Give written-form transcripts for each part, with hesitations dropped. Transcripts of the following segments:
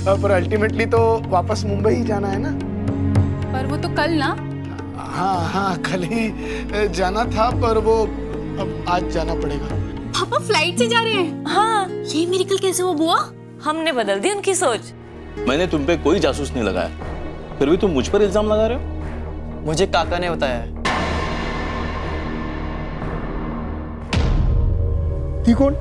पर अल्टीमेटली तो वापस मुंबई ही जाना है ना। पर वो तो कल ना। हाँ हाँ, कल ही जाना था, पर वो अब आज जाना पड़ेगा। पापा फ्लाइट से जा रहे हैं? हाँ, ये मिरेकल कैसे हुआ बुआ? हमने बदल दी उनकी सोच। मैंने तुम पे कोई जासूस नहीं लगाया, फिर भी तुम मुझ पर इल्जाम लगा रहे हो। मुझे काका ने बताया है। थी कौन?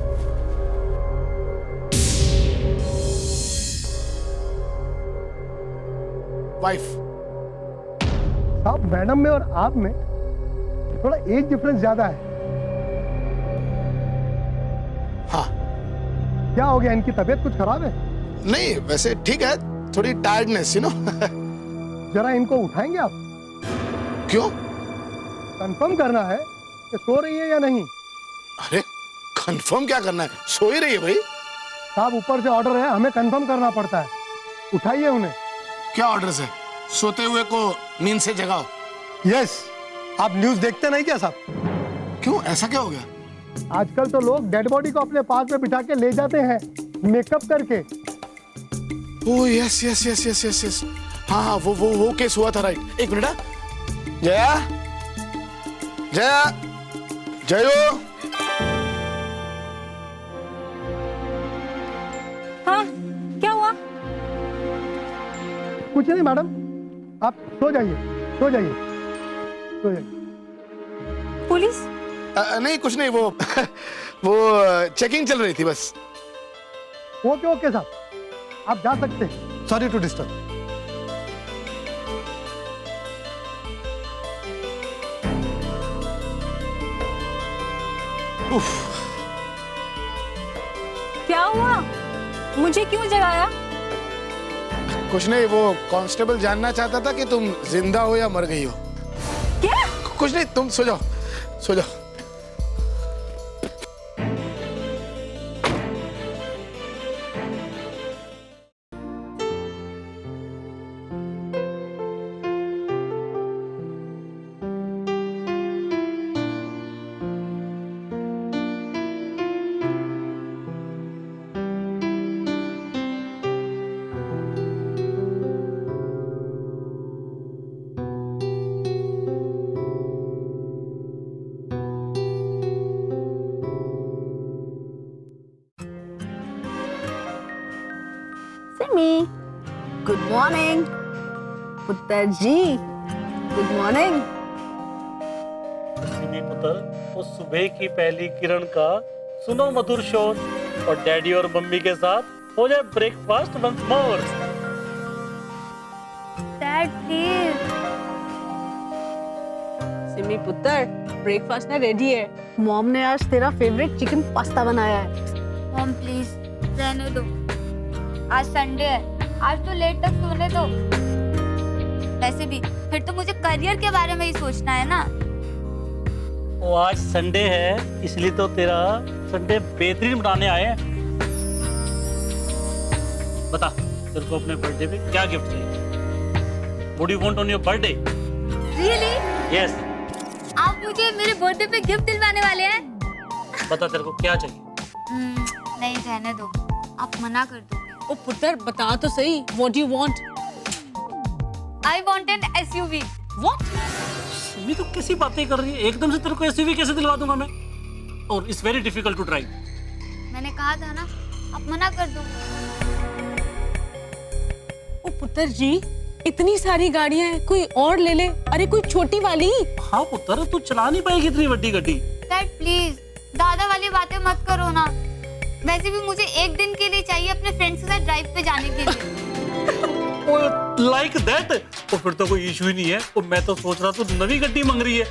वाइफ। साहब, मैडम में और आप में थोड़ा एज डिफरेंस ज्यादा है। हाँ। क्या हो गया, इनकी तबीयत कुछ खराब है? नहीं, वैसे ठीक है, थोड़ी टायर्डनेस, जरा इनको उठाएंगे आप? क्यों? कंफर्म करना है कि सो रही है या नहीं। अरे कंफर्म क्या करना है, सो ही रही है भाई। साहब, ऊपर से ऑर्डर है, हमें कंफर्म करना पड़ता है। उठाइए उन्हें। क्या ऑर्डर है? सोते हुए को नींद से जगाओ। यस। आप न्यूज देखते नहीं क्या साहब? क्यों, ऐसा क्या हो गया? आजकल तो लोग डेड बॉडी को अपने पास में बिठा के ले जाते हैं, मेकअप करके। Oh yes yes yes yes yes yes, हाँ हाँ, वो केस हुआ था, राइट। एक मिनट। जया, जया, जयो। हाँ, क्या हुआ? कुछ नहीं मैडम, आप सो जाइए, सो जाइए, सो जाइए। पुलिस? नहीं कुछ नहीं, वो चेकिंग चल रही थी बस। ओके ओके साहब, आप जा सकते हैं। Sorry to disturb. क्या हुआ? मुझे क्यों जगाया? कुछ नहीं, वो कांस्टेबल जानना चाहता था कि तुम जिंदा हो या मर गई हो। क्या? कुछ नहीं, तुम सो जाओ, सो जाओ। Simi, good morning. पुत्र जी, गुड मॉर्निंग। सिमी पुत्र, वो सुबह की पहली किरण का सुनो मधुर शोर और डैडी और मम्मी के साथ हो जाए breakfast once more. Dad please. Simi पुत्र, ब्रेकफास्ट ना रेडी है। मॉम ने आज तेरा फेवरेट चिकन पास्ता बनाया है। मॉम प्लीज रहने दो, आज संडे है, आज तो लेट तक सोने दो। वैसे भी फिर तो मुझे करियर के बारे में ही सोचना है ना। वो आज संडे है, इसलिए तो तेरा संडे बेहतरीन बनाने आए हैं। बता, तेरे को अपने बर्थडे पे क्या गिफ्ट चाहिए? What do you want on your birthday? Really? Yes. आप मुझे मेरे बर्थडे पे गिफ्ट दिलवाने वाले हैं? बता तेरे को क्या चाहिए? नहीं, रहने दो, आप मना कर दोगे। ओ पुत्र, बता तो सही, what do you want? I want an SUV. What? Simi तो कैसी बातें कर रही है, एकदम से तेरे को SUV कैसे दिलवा दूंगा मैं? और it's very difficult to drive. मैंने कहा था ना, आप मना कर दो। ओ पुत्र जी, इतनी सारी गाड़ियां हैं, कोई और ले ले। अरे कोई छोटी वाली। हाँ पुत्र, तू चला नहीं पाएगी इतनी बड़ी गाड़ी। डैड प्लीज, दादा वाली बातें मत करो ना। वैसे भी मुझे एक दिन के लिए चाहिए अपने फ्रेंड्स के साथ ड्राइव पे जाने के लिए। Like that? तो फिर तो कोई इशू ही नहीं है। तो मैं तो सोच रहा तू नवी गड्डी मांग रही है,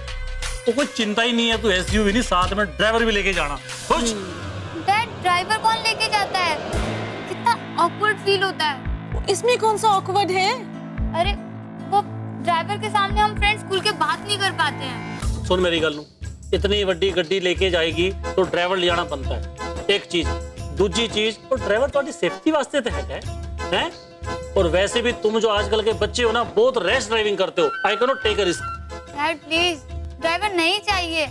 तो कोई चिंता ही नहीं है। तू SUV नहीं, साथ में ड्राइवर भी लेके जाना। खुश? डैड, ड्राइवर कौन लेके जाता है? कितना ऑकवर्ड फील होता है। इसमें कौन सा ऑकवर्ड है? अरे वो ड्राइवर के सामने हम फ्रेंड्स खुल के बात नहीं कर पाते हैं। सुन मेरी गल नू, इतनी बड़ी गड्डी लेके जाएगी तो ड्राइवर ले जाना बनता है, एक चीज। दूसरी चीज, और ड्राइवर तुम्हारी सेफ्टी वास्ते तो है। और वैसे भी तुम जो आजकल के बच्चे हो ना, बहुत रैश ड्राइविंग करते हो। I can not take a risk. Dad please, driver नहीं चाहिए।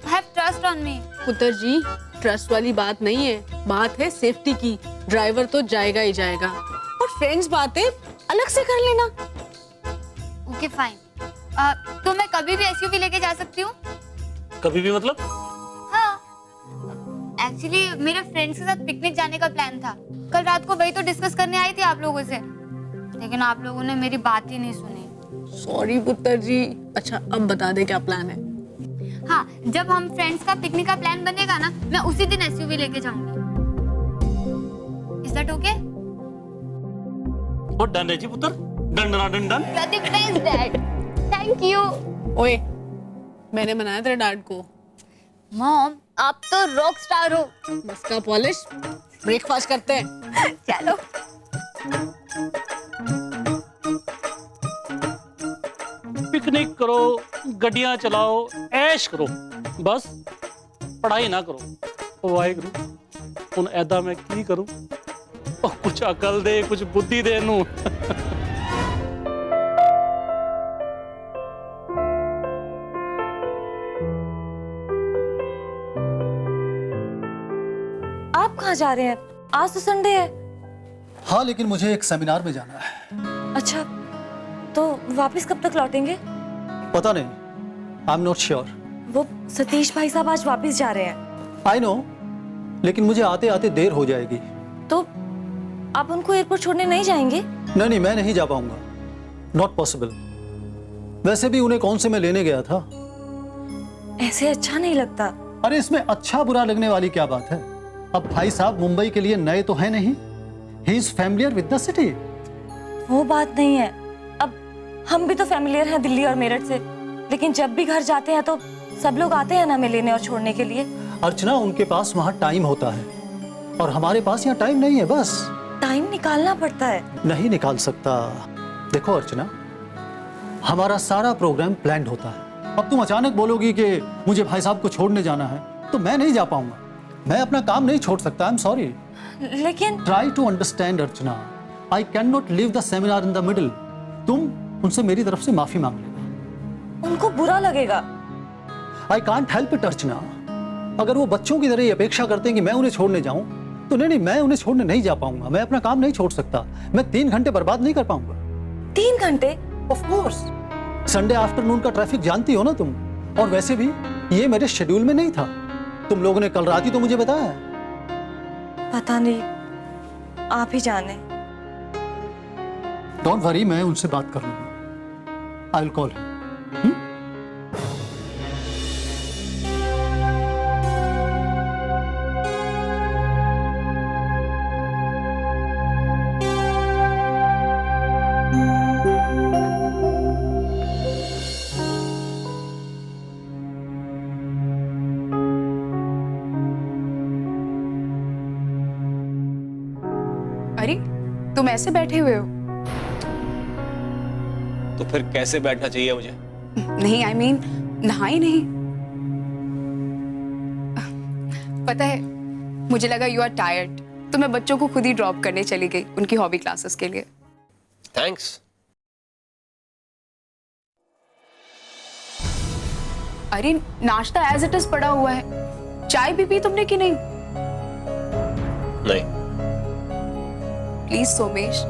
Have trust on me. पुत्र जी, ट्रस्ट वाली बात नहीं है, बात है सेफ्टी की। ड्राइवर तो जाएगा ही जाएगा, और फ्रेंड्स बातें अलग से कर लेना। Okay fine. तो मैं कभी भी एसयूवी लेके जा सकती हूँ? कभी भी मतलब? हाँ, एक्चुअली मेरे फ्रेंड्स के साथ पिकनिक जाने का प्लान था। कल रात को वही तो डिस्कस करने आई थी आप लोगों से, लेकिन आप लोगों ने मेरी बात ही नहीं सुनी। सॉरी पुत्र जी। अच्छा अब बता दे क्या प्लान है। हाँ, जब हम फ्रेंड्स का पिकनिक का प्लान बनेगा ना, मैं उसी दिन एसयूवी लेके जाऊंगी। Is that okay? वो डन है जी पुत्र, done done done. You are the best dad, thank you. ओए, मैंने बनाया तेरे डैड को। मॉम, आप तो रॉक स्टार हो। बस का पॉलिश, ब्रेकफास्ट करते हैं। चलो। पिकनिक करो, गड्डियां चलाओ, ऐश करो, बस पढ़ाई ना करो। वाहिगुरु हुन ऐदा मैं की करूं? कुछ अकल दे, कुछ बुद्धि दे नू। आप कहाँ जा रहे हैं? आज तो संडे है। हाँ, लेकिन मुझे एक सेमिनार में जाना है। अच्छा, तो वापस कब तक लौटेंगे? पता नहीं, आई एम नॉट श्योर। वो सतीश भाई साहब आज वापस जा रहे हैं। आई नो, लेकिन मुझे आते आते देर हो जाएगी। तो आप उनको एयरपोर्ट छोड़ने नहीं जाएंगे? नहीं, मैं नहीं जा पाऊंगा। Not possible. वैसे भी उन्हें कौन से मैं लेने गया था। ऐसे अच्छा नहीं लगता। अरे इसमें अच्छा बुरा लगने वाली क्या बात है? अब भाई साहब मुंबई के लिए नए तो है नहीं। He is familiar with the city. वो बात नहीं है। अब हम भी तो फैमिलियर हैं दिल्ली और मेरठ से, लेकिन जब भी घर जाते हैं तो सब लोग आते हैं ना हमें लेने और छोड़ने के लिए। अर्चना, उनके पास वहाँ टाइम होता है और हमारे पास यहाँ टाइम नहीं है। बस टाइम निकालना पड़ता है। नहीं निकाल सकता। देखो अर्चना, हमारा सारा प्रोग्राम प्लान्ड होता है। अब तुम अचानक बोलोगी कि मुझे भाई साहब को छोड़ने जाना है, तो मैं नहीं जा पाऊंगा। मैं अपना काम नहीं छोड़ सकता। I am sorry. लेकिन try to understand Archana, I can not leave the seminar in the middle. तुम उनसे मेरी तरफ से माफी मांग लेना। उनको बुरा लगेगा। आई कांट हेल्प इट अर्चना। अगर वो बच्चों की तरह ये अपेक्षा करते हैं कि मैं उन्हें छोड़ने जाऊं, तो नहीं, मैं उन्हें छोड़ने नहीं जा पाऊंगा। मैं अपना काम नहीं छोड़ सकता। मैं 3 घंटे बर्बाद नहीं कर पाऊंगा। 3 घंटे? Of course. संडे आफ्टरनून का ट्रैफिक जानती हो ना तुम। और वैसे भी ये मेरे शेड्यूल में नहीं था। तुम लोगों ने कल रात ही तो मुझे बताया। पता नहीं, आप ही जाने। डोंट वरी, मैं उनसे बात कर लूंगा। I will call him. अरे तुम ऐसे बैठे हुए हो? तो फिर कैसे बैठना चाहिए मुझे? नहीं, आई मीन नहाई नहीं? पता है, मुझे लगा यू आर टायर्ड, तो मैं बच्चों को खुद ही ड्रॉप करने चली गई उनकी हॉबी क्लासेस के लिए। थैंक्स। अरे नाश्ता एज इट इज पड़ा हुआ है। चाय भी पी तुमने कि नहीं? नहीं। प्लीज सोमेश,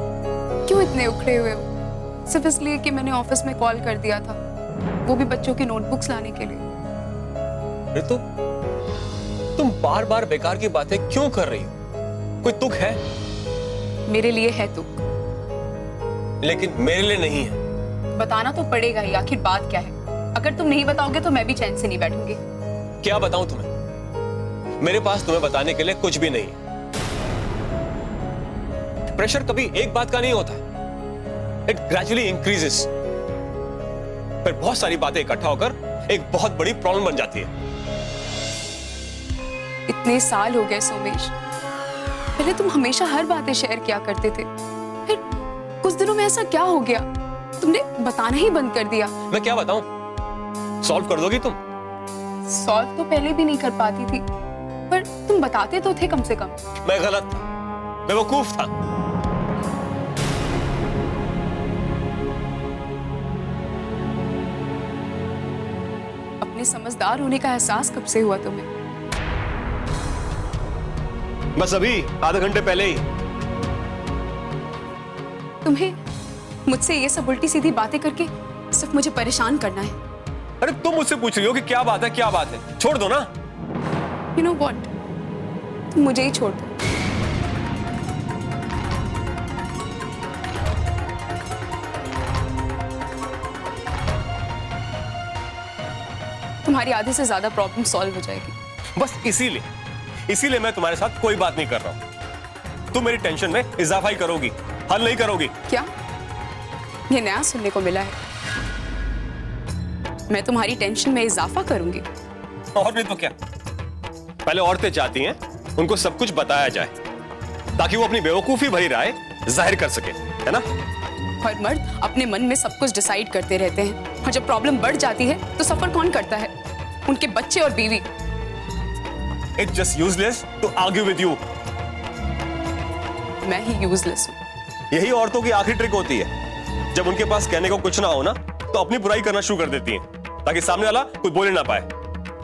क्यों इतने उखड़े हुए हो? सिर्फ इसलिए कि मैंने ऑफिस में कॉल कर दिया था, वो भी बच्चों की नोटबुक्स लाने के लिए। ऋतु, तुम बार बार बेकार की बातें क्यों कर रही हो? कोई तुक है? मेरे लिए है तुक, लेकिन मेरे लिए नहीं है। बताना तो पड़ेगा ही। आखिर बात क्या है? अगर तुम नहीं बताओगे तो मैं भी चैन से नहीं बैठूंगी। क्या बताऊं तुम्हें? मेरे पास तुम्हें बताने के लिए कुछ भी नहीं है। प्रेशर कभी एक बात का नहीं होता, इट ग्रेजुअली इंक्रीजेस। फिर बहुत सारी बातें इकट्ठा होकर एक बहुत बड़ी प्रॉब्लम बन जाती है। इतने साल हो गए सोमेश, पहले तुम हमेशा हर बातें शेयर किया करते थे, फिर कुछ दिनों में ऐसा क्या हो गया? तुमने बताना ही बंद कर दिया। मैं क्या बताऊं? सॉल्व कर दोगी तुम? सॉल्व तो पहले भी नहीं कर पाती थी, पर तुम बताते तो थे कम से कम। मैं गलत था, बेवकूफ था। अपने समझदार होने का एहसास कब से हुआ तुम्हें? बस अभी आधे घंटे पहले ही। तुम्हें मुझसे ये सब उल्टी सीधी बातें करके सिर्फ मुझे परेशान करना है। अरे तुम मुझसे पूछ रही हो कि क्या बात है, क्या बात है? छोड़ दो ना। यू नो व्हाट, तुम मुझे ही छोड़ दो। तुम्हारी आधे से ज्यादा प्रॉब्लम सॉल्व हो जाएगी। बस इसीलिए मैं तुम्हारे साथ कोई बात नहीं कर रहा हूं। तुम मेरी टेंशन में इजाफा ही करोगी, हल नहीं करोगी। क्या ये नया सुनने को मिला है? मैं तुम्हारी टेंशन में इजाफा करूंगी? और नहीं तो क्या। पहले औरतें चाहती हैं उनको सब कुछ बताया जाए ताकि वो अपनी बेवकूफी भरी राय जाहिर कर सके, है ना? और मर्द अपने मन में सब कुछ डिसाइड करते रहते हैं, और जब प्रॉब्लम बढ़ जाती है तो सफर कौन करता है? उनके बच्चे और बीवी। It's just useless to argue with you. मैं ही यूजलेस हूँ। यही औरतों की आखिरी ट्रिक होती है। जब उनके पास कहने को कुछ ना हो ना, तो अपनी बुराई करना शुरू कर देती हैं ताकि सामने वाला कोई बोले ना पाए।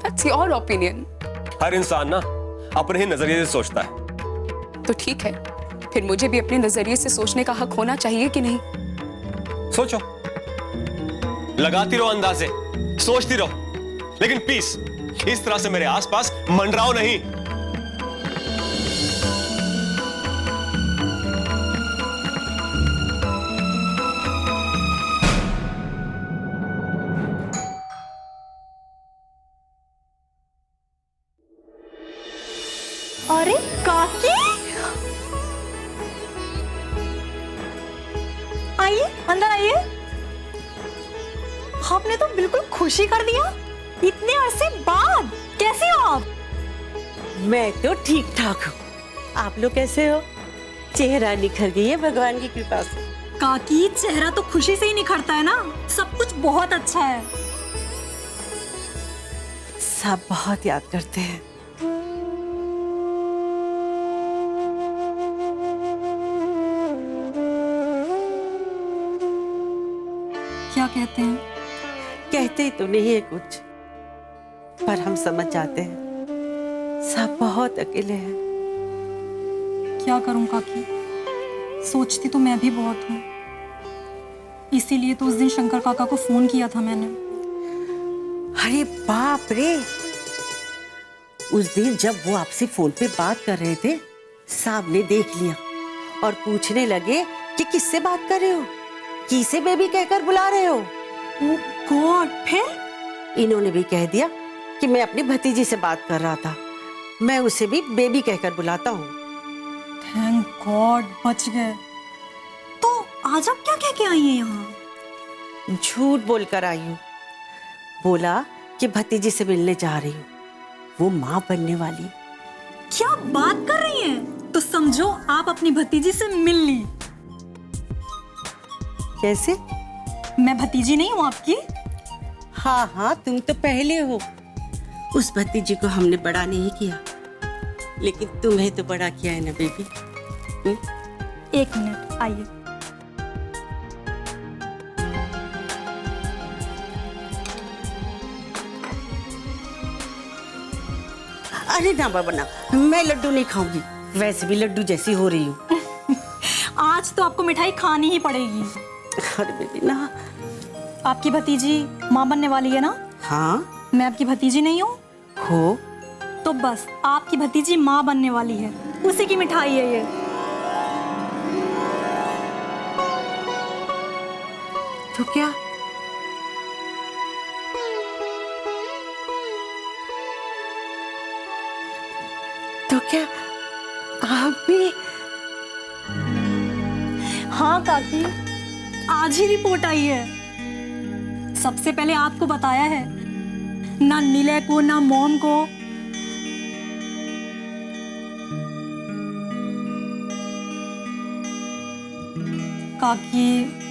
That's your opinion. हर इंसान ना अपने ही नजरिए से सोचता है। तो ठीक है, फिर मुझे भी अपने नजरिए से सोचने का हक होना चाहिए कि नहीं? सोचो, लगाती रहो अंदाजे, सोचती रहो, लेकिन पीस इस तरह से मेरे आसपास मंडराओ नहीं। अरे काकी, आइए अंदर आइए। आपने तो बिल्कुल खुशी कर दिया। इतने अरसे बाद कैसे हो आप? मैं तो ठीक ठाक हूँ। आप लोग कैसे हो? चेहरा निखर गई है भगवान की कृपा से। काकी, चेहरा तो खुशी से ही निखरता है ना। सब कुछ बहुत अच्छा है। सब बहुत याद करते हैं। क्या कहते हैं? कहते तो नहीं है कुछ, पर हम समझ जाते हैं। सब बहुत अकेले हैं। क्या करूं काकी, सोचती तो मैं भी बहुत हूँ। इसीलिए तो उस दिन शंकर काका को फोन किया था मैंने। अरे बाप रे, उस दिन जब वो आपसे फोन पे बात कर रहे थे, साहब ने देख लिया और पूछने लगे कि किससे बात कर रहे हो, किसे बेबी कहकर बुला रहे हो। ओह गॉड, फिर इन्होंने भी कह दिया कि मैं अपनी भतीजी से बात कर रहा था, मैं उसे भी बेबी कहकर बुलाता हूँ। थैंक गॉड, बच गए। तो आज आप क्या कह के आई हैं यहाँ? झूठ बोलकर आई हूँ। बोला कि भतीजी से मिलने जा रही हूँ, वो माँ बनने वाली। क्या बात कर रही हैं? तो समझो आप अपनी भतीजी से मिल ली। कैसे? मैं भतीजी नहीं हूँ आपकी? हाँ हाँ, तुम तो पहले हो। उस भतीजी को हमने बड़ा नहीं किया, लेकिन तुम्हें तो बड़ा किया है ना बेबी। एक मिनट, आइए। अरे ना बाबा ना, मैं लड्डू नहीं खाऊंगी। वैसे भी लड्डू जैसी हो रही हूँ। आज तो आपको मिठाई खानी ही पड़ेगी। अरे बेबी ना। आपकी भतीजी माँ बनने वाली है ना? हाँ। मैं आपकी भतीजी नहीं हूँ? हो। तो बस आपकी भतीजी माँ बनने वाली है, उसी की मिठाई है ये। तो क्या? तो क्या आप भी? हाँ काकी, आज ही रिपोर्ट आई है। सबसे पहले आपको बताया है, ना नीले को ना मॉम को। काकी,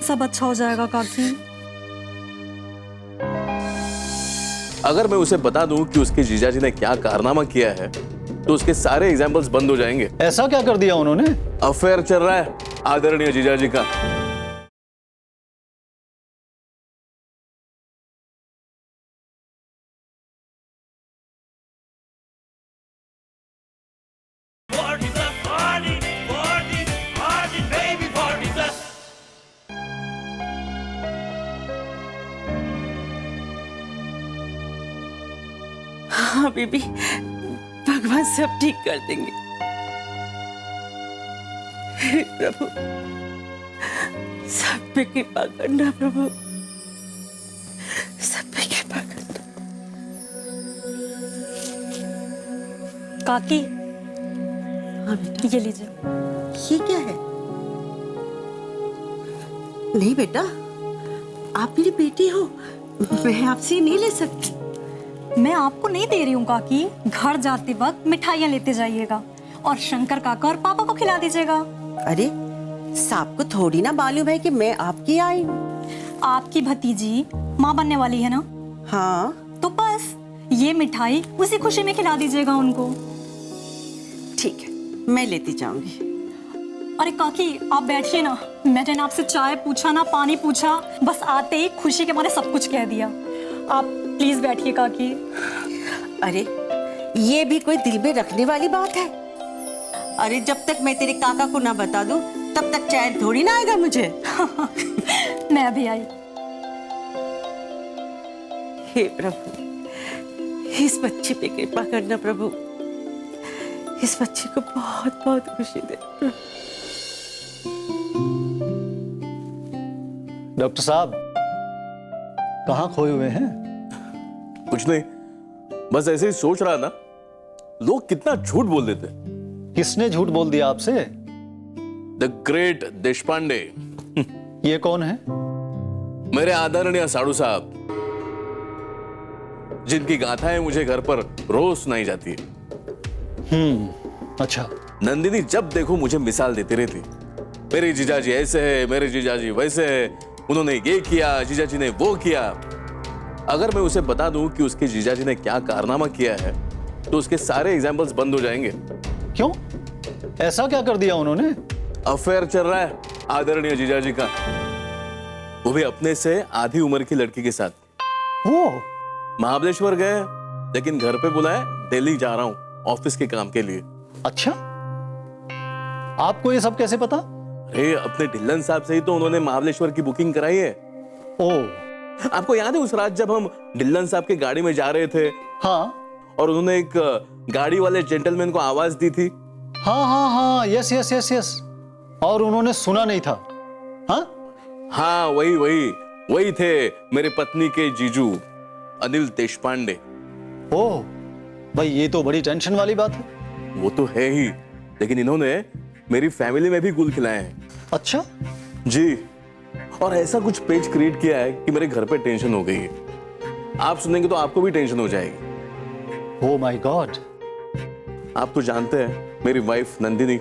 सब अच्छा हो जाएगा काकी। अगर मैं उसे बता दूं कि उसके जीजाजी ने क्या कारनामा किया है, तो उसके सारे एग्जाम्पल्स बंद हो जाएंगे। ऐसा क्या कर दिया उन्होंने? अफेयर चल रहा है आदरणीय जीजाजी का। अभी भी भगवान सब ठीक कर देंगे। हे प्रभु, सब पे कृपा करना प्रभु, सब पे कृपा करना। काकी, हाँ बेटा, ये लीजिए। ये क्या है? नहीं बेटा, आप मेरी बेटी हो, मैं आपसे ये नहीं ले सकती। मैं आपको नहीं दे रही हूँ काकी। घर जाते वक्त मिठाइयाँ लेते जाइएगा और शंकर काका और पापा को खिला दीजिएगा। अरे सांप को थोड़ी ना मालूम है कि मैं आपकी आई हूँ। आपकी भतीजी माँ बनने वाली है ना? हाँ तो बस ये मिठाई उसी खुशी में खिला दीजिएगा उनको। ठीक है, मैं लेती जाऊंगी। अरे काकी आप बैठिए ना, मैंने ना आपसे चाय पूछा ना पानी पूछा, बस आते ही खुशी के मारे सब कुछ कह दिया। आप प्लीज बैठिए काकी। अरे ये भी कोई दिल में रखने वाली बात है? अरे जब तक मैं तेरे काका को ना बता दूं तब तक चैन थोड़ी ना आएगा मुझे। मैं भी आई। हे प्रभु, इस बच्ची पे कृपा करना प्रभु, इस बच्ची को बहुत बहुत खुशी दे। डॉक्टर साहब, कहाँ खोए हुए हैं? कुछ नहीं, बस ऐसे ही सोच रहा ना, लोग कितना झूठ बोल देते। किसने झूठ बोल दिया आपसे? The great Deshpande. ये कौन है? मेरे आदरणीय साड़ू साहब, जिनकी गाथाएं मुझे घर पर रोज सुनाई जाती है। अच्छा। नंदिनी जब देखो मुझे मिसाल देती रहती, मेरे जीजाजी ऐसे है, मेरे जीजाजी वैसे है, उन्होंने ये किया, जीजाजी ने वो किया। अगर मैं उसे बता दूं कि उसके जीजाजी ने क्या कारनामा किया है तो उसके सारे एग्जाम्पल्स बंद हो जाएंगे। क्यों? ऐसा क्या कर दिया उन्होंने? अफेयर चल रहा है आदरणीय जीजाजी का, वो भी अपने से आधी उम्र की लड़की के साथ। वो महाबलेश्वर गए, लेकिन घर पे बुलाए, दिल्ली जा रहा हूं ऑफिस के काम के लिए। अच्छा, आपको ये सब कैसे पता? अरे अपने ढिल्लन साहब से ही तो उन्होंने महाबलेश्वर की बुकिंग कराई है। ओह, आपको याद है उस रात जब हम ढिल्लन साहब के गाड़ी में जा रहे थे? हाँ और उन्होंने एक गाड़ी वाले जेंटलमैन को आवाज दी थी। हाँ हाँ हाँ, यस यस यस यस, और उन्होंने सुना नहीं था। हाँ वही वही वही थे मेरे पत्नी के जीजू अनिल देशपांडे। ओह भाई, ये तो बड़ी टेंशन वाली बात है। वो तो है ही, लेकिन इन्होंने मेरी फैमिली में भी गुल खिलाए हैं। अच्छा जी, और ऐसा कुछ पेज क्रिएट किया है कि मेरे घर पे टेंशन हो गई है। आप सुनेंगे तो आपको भी टेंशन हो जाएगी। Oh my God. आप तो जानते हैं मेरी वाइफ नंदिनी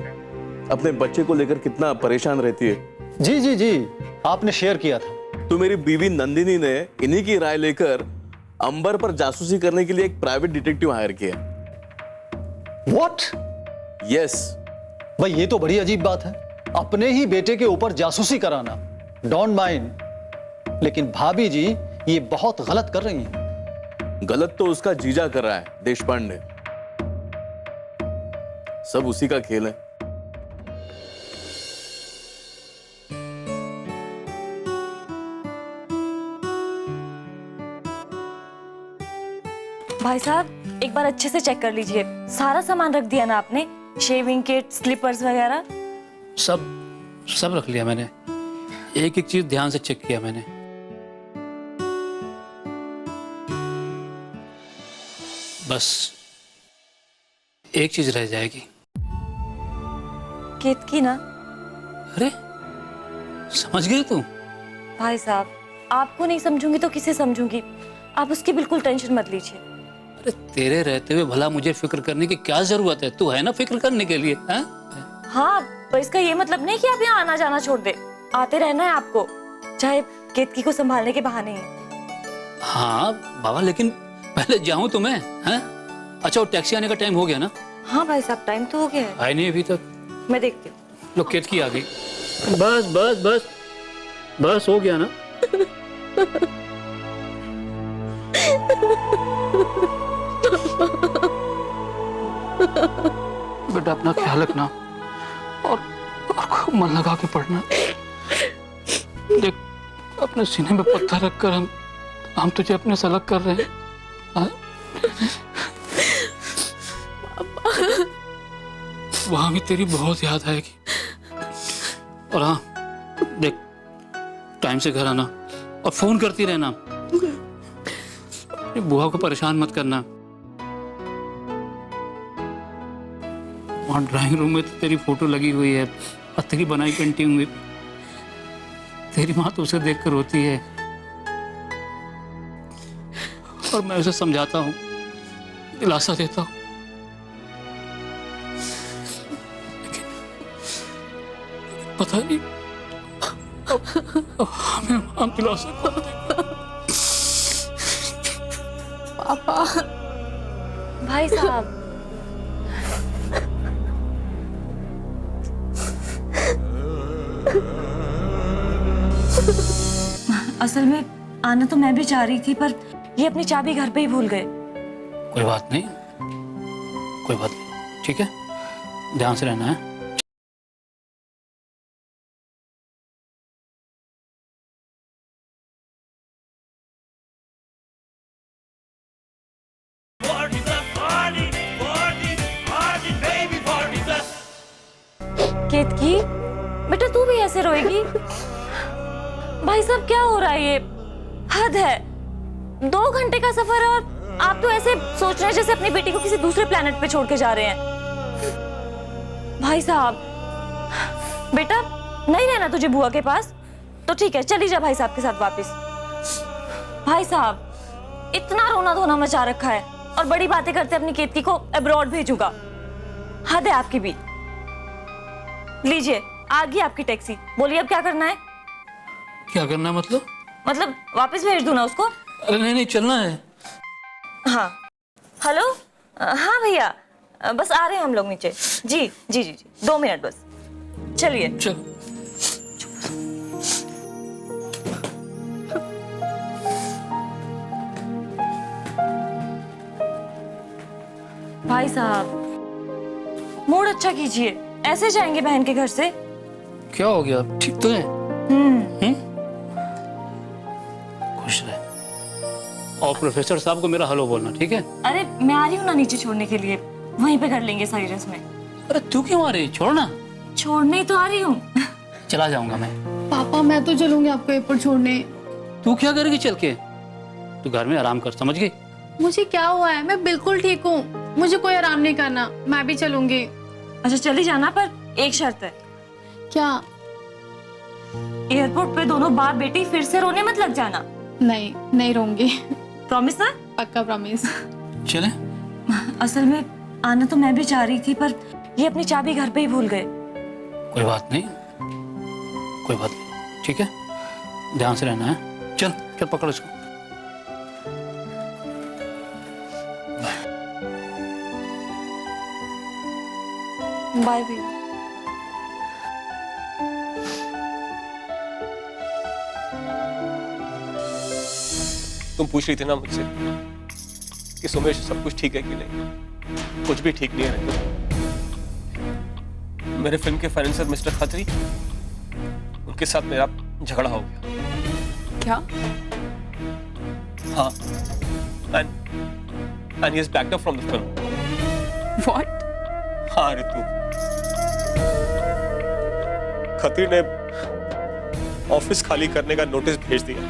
अपने बच्चे को लेकर कितना परेशान रहती है। जी जी जी, आपने शेयर किया था। तो मेरी बीवी नंदिनी ने इन्हीं की राय लेकर अंबर पर जासूसी करने के लिए एक प्राइवेट डिटेक्टिव हायर किया। व्हाट? यस। भाई ये तो बड़ी अजीब बात है, अपने ही बेटे के ऊपर जासूसी कराना। डोंट माइंड, लेकिन भाभी जी ये बहुत गलत कर रही हैं। गलत तो उसका जीजा कर रहा है देशपांडे, सब उसी का खेल है। भाई साहब एक बार अच्छे से चेक कर लीजिए, सारा सामान रख दिया ना आपने? शेविंग किट, स्लीपर्स वगैरह सब रख लिया मैंने, एक एक चीज ध्यान से चेक किया मैंने। बस एक चीज रह जाएगी। केतकी ना? अरे समझ गई तू? भाई साहब आपको नहीं समझूंगी तो किसे समझूंगी, आप उसकी बिल्कुल टेंशन मत लीजिए। अरे तेरे रहते हुए भला मुझे फिक्र करने की क्या जरूरत है? तू है ना फिक्र करने के लिए। हाँ, पर इसका ये मतलब नहीं कि आप यहाँ आना जाना छोड़ दे, आते रहना है आपको, चाहे केतकी को संभालने के बहाने ही। हाँ बाबा, लेकिन पहले जाऊं तो मैं। अच्छा, वो टैक्सी आने का टाइम हो गया ना? हाँ भाई साहब, टाइम तो हो गया है। आई नहीं अभी तक। मैं देखती हूँ। लो केतकी आ गई। बस बस बस बस हो गया ना? बेटा अपना ख्याल रखना और खूब मन लगा के पढ़ना। देख, अपने सीने में पत्थर रखकर हम तुझे अपने से अलग कर रहे हैं। वहां भी तेरी बहुत याद आएगी। और हाँ देख, टाइम से घर आना और फोन करती रहना। बुआ को परेशान मत करना। वहां ड्राइंग रूम में तो तेरी फोटो लगी हुई है और तेरी बनाई पेंटिंग हुई। तेरी माँ तो उसे देखकर रोती है और मैं उसे समझाता हूँ, दिलासा देता हूँ, लेकिन पता नहीं अब हम दिलासा कौन देगा। पापा। भाई साहब, असल में आना तो मैं भी चाह रही थी, पर ये अपनी चाबी घर पे ही भूल गए। कोई बात नहीं, कोई बात नहीं, ठीक है, ध्यान से रहना है। केतकी, बेटा तू भी ऐसे रोएगी? भाई साहब क्या हो रहा है ये? हद है। 2 घंटे का सफर है और आप तो ऐसे सोच रहे हैं जैसे अपनी बेटी को किसी दूसरे प्लेनेट पे छोड़ के जा रहे हैं। भाई साहब, बेटा नहीं रहना तुझे बुआ के पास? तो ठीक है, चली जा भाई साहब के साथ वापस। भाई साहब, इतना रोना धोना मचा रखा है और बड़ी बातें करते अपनी केतकी को अब्रॉड भेजूंगा। हद है आपकी भी। लीजिए, आ गई आपकी टैक्सी। बोलिए अब क्या करना है? क्या करना है मतलब? मतलब वापस भेज दूं ना उसको? अरे नहीं नहीं, चलना है। हाँ, हेलो, हाँ भैया, बस आ रहे हैं हम लोग नीचे। जी जी जी जी, 2 मिनट बस, चलिए। चलो। भाई साहब, मूड अच्छा कीजिए, ऐसे जाएंगे बहन के घर से? क्या हो गया, ठीक तो है? खुश रहे। और प्रोफेसर साहब को मेरा हेलो बोलना, ठीक है? अरे मैं आ रही हूँ ना नीचे छोड़ने के लिए, वहीं पे कर लेंगे सारी रस्में। अरे तू क्यों आ रही? छोड़ना। छोड़ने ही तो आ रही हूँ। चला जाऊंगा मैं। पापा मैं तो चलूंगी आपको एयरपोर्ट छोड़ने। तू क्या करेगी चल के? तू घर में आराम कर, समझ गई? मुझे क्या हुआ है? मैं बिल्कुल ठीक हूँ, मुझे कोई आराम नहीं करना, मैं भी चलूंगी। अच्छा चली जाना, पर एक शर्त है। क्या? एयरपोर्ट पे दोनों बाप बेटी फिर से रोने मत लग जाना। नहीं, नहीं रहूंगी। प्रॉमिस ना? पक्का प्रॉमिस। चले? असल में आना तो मैं भी चाह रही थी, पर ये अपनी चाबी घर पे ही भूल गए। कोई बात नहीं, कोई बात नहीं, ठीक है, ध्यान से रहना है। चल चल, पकड़ इसको। बाय भैया। तुम पूछ रही थी ना मुझसे कि सुमेश सब कुछ ठीक है कि नहीं? कुछ भी ठीक नहीं है रितु। मेरे फिल्म के फाइनेंसर मिस्टर खत्री, उनके साथ मेरा झगड़ा हो गया। क्या? हाँ, and he has backed up from the film. What? हाँ रितु, खत्री ने ऑफिस खाली करने का नोटिस भेज दिया।